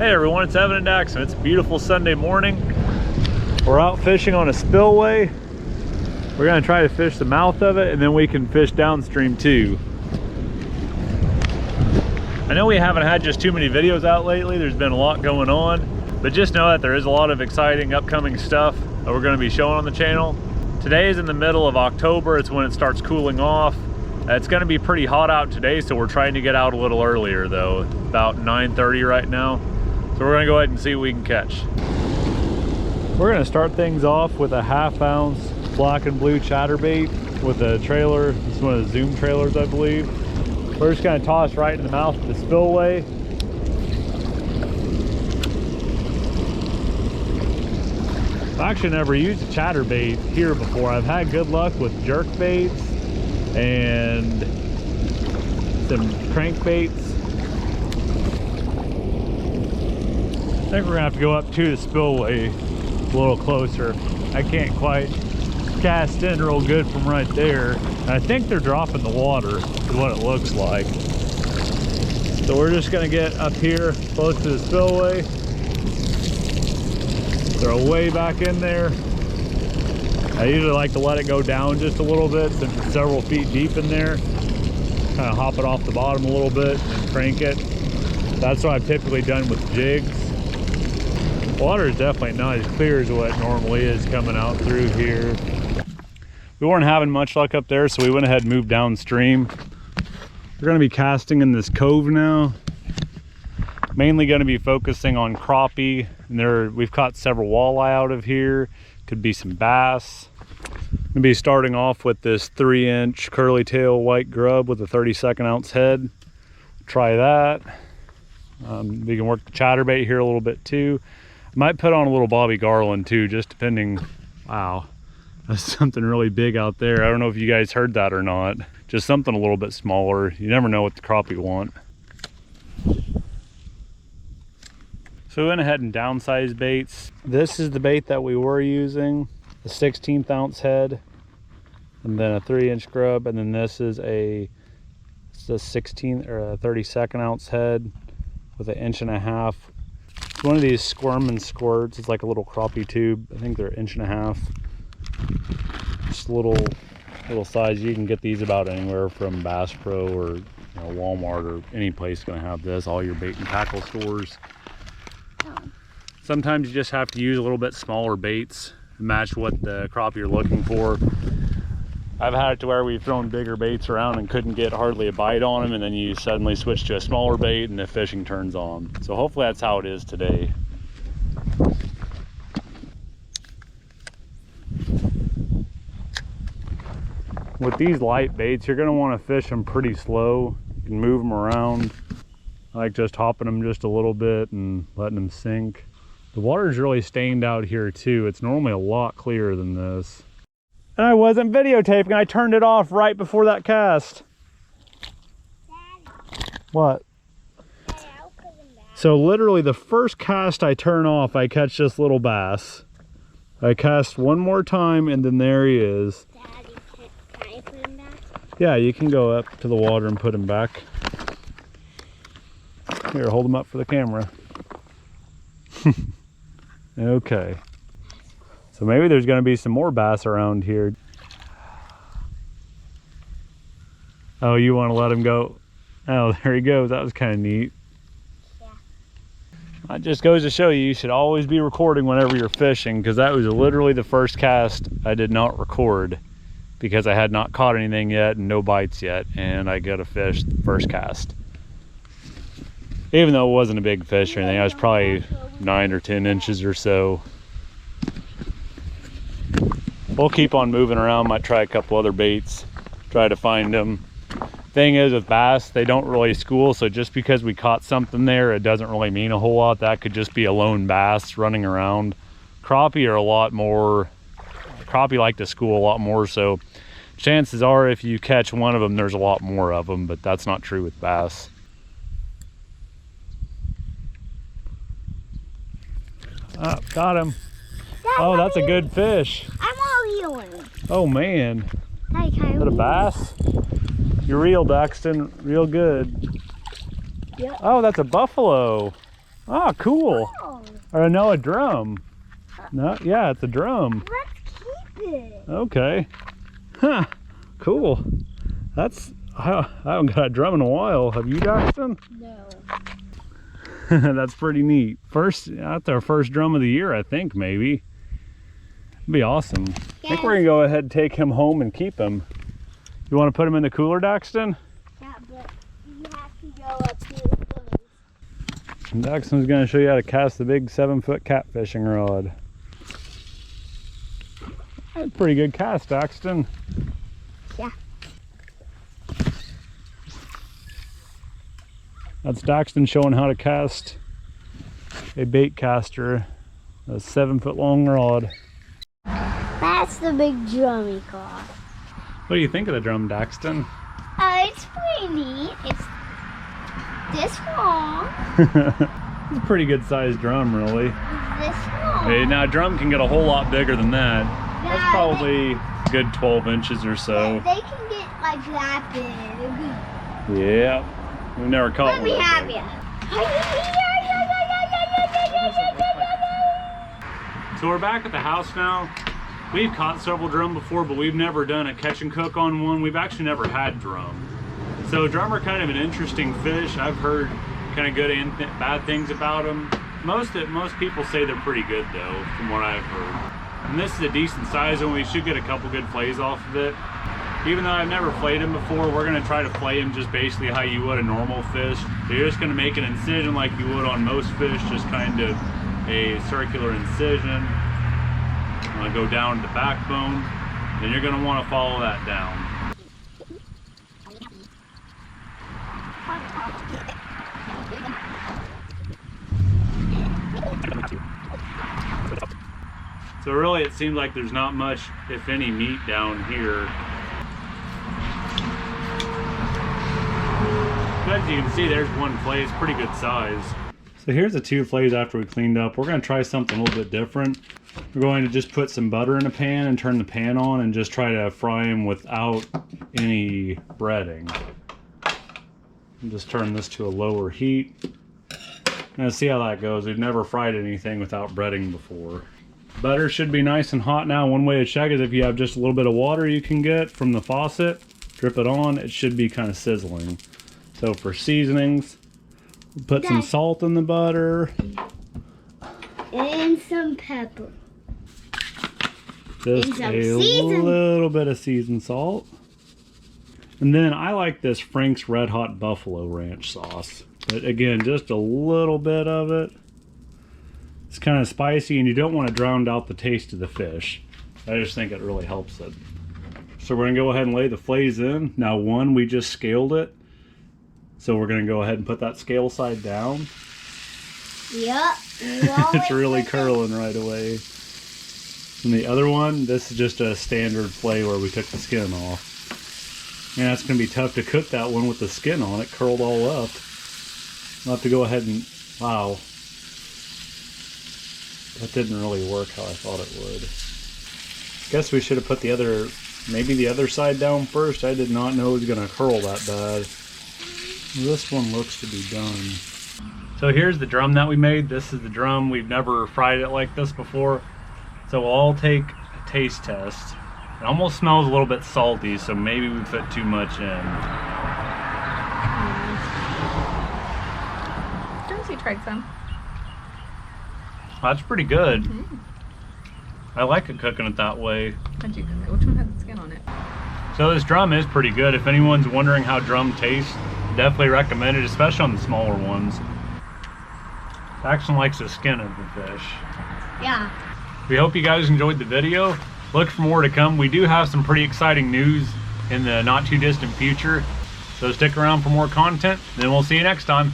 Hey everyone, it's Evan and Daxon. It's a beautiful Sunday morning. We're out fishing on a spillway. We're gonna try to fish the mouth of it and then we can fish downstream too. I know we haven't had just too many videos out lately. There's been a lot going on, but just know that there is a lot of exciting upcoming stuff that we're gonna be showing on the channel. Today is in the middle of October. It's when it starts cooling off. It's gonna be pretty hot out today, so we're trying to get out a little earlier though, about 9:30 right now. So we're gonna go ahead and see what we can catch. We're gonna start things off with a 1/2 ounce black and blue chatterbait with a trailer. This is one of the Zoom trailers, I believe. We're just gonna toss right in the mouth of the spillway. I've actually never used a chatterbait here before. I've had good luck with jerk baits and some crankbaits. I think we're gonna have to go up to the spillway a little closer. I can't quite cast in real good from right there. And I think they're dropping the water is what it looks like. So we're just gonna get up here close to the spillway. Throw way back in there. I usually like to let it go down just a little bit since it's several feet deep in there. Kind of hop it off the bottom a little bit and crank it. That's what I've typically done with jigs. Water is definitely not as clear as what it normally is coming out through here. We weren't having much luck up there, so we went ahead and moved downstream. We're going to be casting in this cove now. Mainly going to be focusing on crappie. And we've caught several walleye out of here. Could be some bass. I'm going to be starting off with this 3-inch curly tail white grub with a 32nd ounce head. Try that. We can work the chatterbait here a little bit too. Might put on a little Bobby Garland too, just depending. Wow, that's something really big out there. I don't know if you guys heard that or not. Just something a little bit smaller. You never know what the crappie want. So we went ahead and downsized baits. This is the bait that we were using, the 16th ounce head, and then a 3-inch grub, and then this is a 16th or a 32nd ounce head with an 1.5 inch. It's one of these squirm and squirts. It's like a little crappie tube. I think they're 1.5 inch. Just little size. You can get these about anywhere from Bass Pro or Walmart or any place gonna have this. All your bait and tackle stores. Sometimes you just have to use a little bit smaller baits to match what the crappie you're looking for. I've had it to where we've thrown bigger baits around and couldn't get hardly a bite on them, and then you suddenly switch to a smaller bait and the fishing turns on. So hopefully that's how it is today. With these light baits, you're going to want to fish them pretty slow. You can move them around. I like just hopping them just a little bit and letting them sink. The water's really stained out here too. It's normally a lot clearer than this. And I wasn't videotaping. I turned it off right before that cast. Daddy. What? Hey, I'll put him back. So literally the first cast I turn off, I catch this little bass. I cast one more time and then there he is. Daddy, can I put him back? Yeah, you can go up to the water and put him back. Here, hold him up for the camera. Okay. So maybe there's going to be some more bass around here. Oh, you want to let him go? Oh, there he goes. That was kind of neat. Yeah. That just goes to show you should always be recording whenever you're fishing, because that was literally the first cast I did not record because I had not caught anything yet and no bites yet, and I got a fish the first cast. Even though it wasn't a big fish or anything, I was probably 9 or 10 inches or so. We'll keep on moving around. Might try a couple other baits, try to find them. Thing is with bass, they don't really school, so just because we caught something there, it doesn't really mean a whole lot. That could just be a lone bass running around. Crappie are a lot more, crappie like to school a lot more, so chances are if you catch one of them, there's a lot more of them, but that's not true with bass. Oh, got him. Oh, that's a good fish. I'm all healing. Oh man. Hi, Kyle. Is that a bass? You reeled, Daxton, real good. Yep. Oh, that's a buffalo. Oh, cool. Oh, Or no, a drum. No, yeah, it's a drum. let's keep it. Okay. Huh. Cool. I haven't got a drum in a while. Have you, Daxton? No. That's pretty neat. That's our first drum of the year, I think, maybe. It'd be awesome. I think we're gonna go ahead and take him home and keep him. You want to put him in the cooler, Daxton? Yeah, but you have to go up to the place. And Daxton's gonna show you how to cast the big 7-foot catfishing rod. That's a pretty good cast, Daxton. Yeah. That's Daxton showing how to cast a bait caster, a 7-foot long rod. That's the big drum he got. What do you think of the drum, Daxton? It's pretty neat. It's this long. It's a pretty good sized drum, really. This long. Hey, now a drum can get a whole lot bigger than that. That's Yeah, probably a good 12 inches or so. They can get like that big. Yeah, we've never caught Let one me that have big. you. So we're back at the house now. We've caught several drum before, but we've never done a catch and cook on one. We've actually never had drum. So drum are kind of an interesting fish. I've heard kind of good and bad things about them. Most people say they're pretty good though, from what I've heard. And this is a decent size and we should get a couple good flays off of it. Even though I've never flayed him before, we're gonna try to flay him just basically how you would a normal fish. So you're just gonna make an incision like you would on most fish, just kind of a circular incision. Go down to the backbone, then you're going to want to follow that down. So really it seems like there's not much, if any, meat down here. But as you can see, there's one flay. It's pretty good size. So here's the 2 flays after we cleaned up. We're going to try something a little bit different. We're going to just put some butter in a pan and turn the pan on and just try to fry them without any breading. And just turn this to a lower heat. And see how that goes. We've never fried anything without breading before. Butter should be nice and hot now. One way to check is if you have just a little bit of water you can get from the faucet, drip it on, it should be kind of sizzling. So for seasonings, put some salt in the butter. And some pepper. Just a little bit of seasoned salt. And then I like this Frank's Red Hot Buffalo Ranch sauce. But again, just a little bit of it. It's kind of spicy and you don't want to drown out the taste of the fish. I just think it really helps it. So we're going to go ahead and lay the flays in. Now one, we just scaled it. So we're going to go ahead and put that scale side down. Yep. It's really curling right away. And the other one, this is just a standard flay where we took the skin off. And that's going to be tough to cook that one with the skin on it, curled all up. I'll have to go ahead and, wow. That didn't really work how I thought it would. Guess we should have put maybe the other side down first. I did not know it was going to curl that bad. This one looks to be done. So here's the drum that we made. This is the drum. We've never fried it like this before. So we'll all take a taste test. It almost smells a little bit salty, so maybe we put too much in. Josie tried some. That's pretty good. I like it cooking it that way. How'd you cook it? Which one has the skin on it? So this drum is pretty good. If anyone's wondering how drum tastes, definitely recommend it, especially on the smaller ones. Daxton likes the skin of the fish. Yeah. We hope you guys enjoyed the video. Look for more to come. We do have some pretty exciting news in the not too distant future. So stick around for more content, and then we'll see you next time.